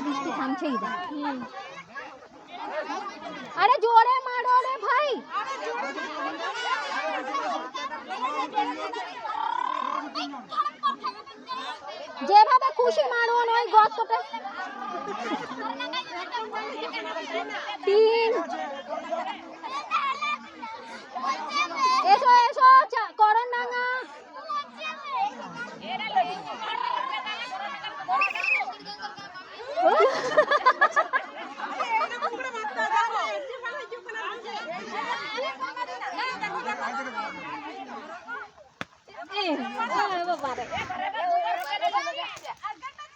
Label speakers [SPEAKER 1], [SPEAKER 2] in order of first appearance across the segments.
[SPEAKER 1] বৃষ্টি থামছেই না। আরে জোরে মারো রে ভাই। যেভাবে খুশি মারুন ওই গর্তটা। 3 এসো এসো করণ ডাঙ্গা।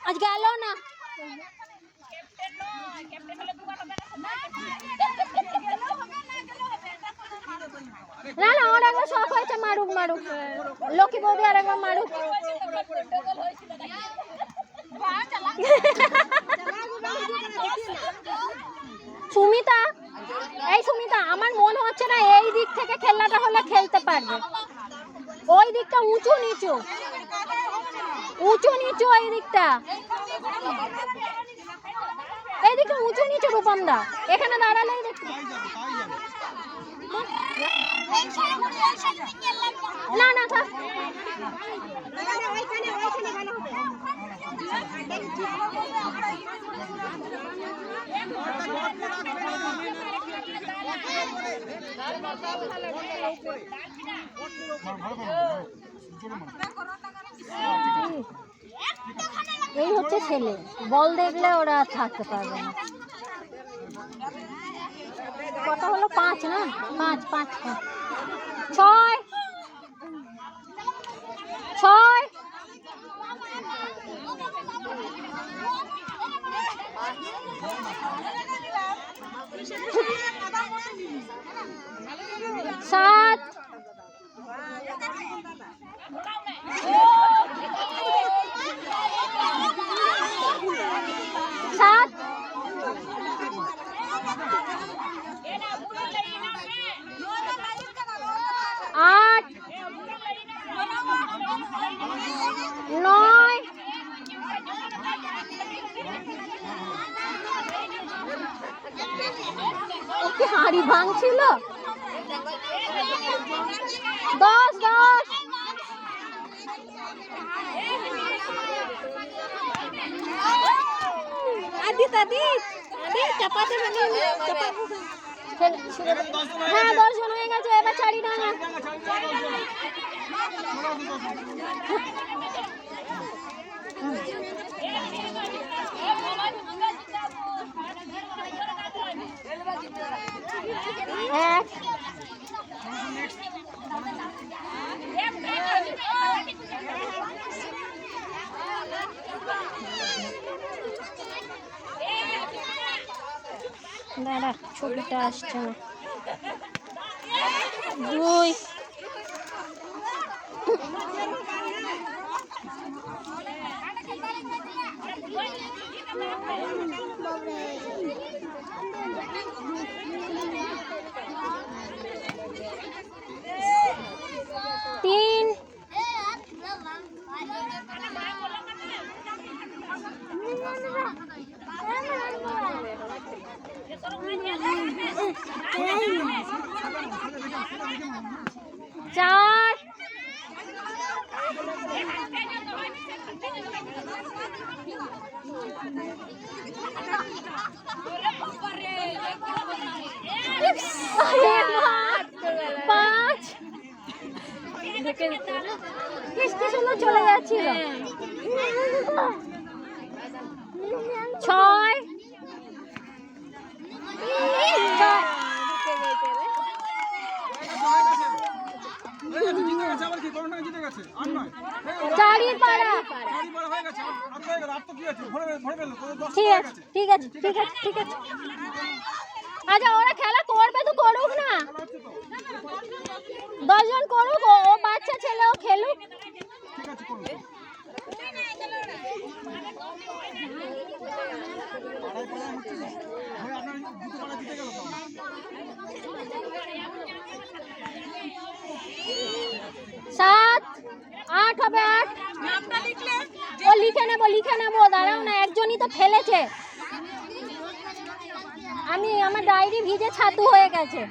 [SPEAKER 1] আজ গেল না। না না ওর একবার শখ হয়েছে মারুক মারুক। লক্ষ্মী বৌদি আর একবার মারুক। সুমিতা, এই সুমিতা, আমার মনে হচ্ছে না এই দিক থেকে খেলাটা হলে খেলতে পারবে। ওই দিকটা উঁচু নিচু, উঁচু নিচু এই দিকটা, এই দিকটা উঁচু নিচু। রূপম দা এখানে দাঁড়ালেই দেখতে। না না থাক। এই হচ্ছে ছেলে, বল দেখলে ওরা থাকতে পারবে না। কত হলো? 5 না? 5 5 6 6 7 7 8 9 কি হাড়ি ভাঙছিল। 10 10 আদি দাদি আদি চাপাতে মানে চাপাবো। হ্যাঁ 10 জন হয়ে গেছে, এবার ছাড়ি না। দাঁড়া ছবিটা আসছে না। 2 3 4 5 চলে যাচ্ছিল। 6 ঠিক আছে ঠিক আছে ঠিক আছে। আচ্ছা ওরা খেলা করবে তো করুক না, 10 জন করুক, ও বাচ্চা ছেলে ও খেলুক। সাত, আট হবে, আট। ও লিখে নেবো, দাঁড়াও না, একজনই তো ফেলেছে। আমার ডায়েরি ভিজে ছাতু হয়ে গেছে।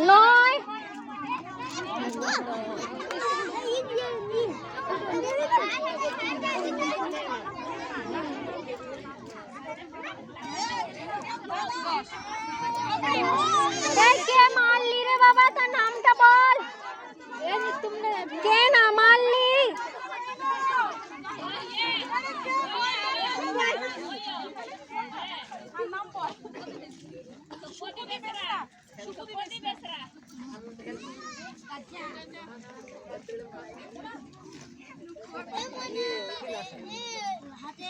[SPEAKER 1] 9, কে মারলি রে বাবা, তার নামটা বল। কে না মারলি? হাতে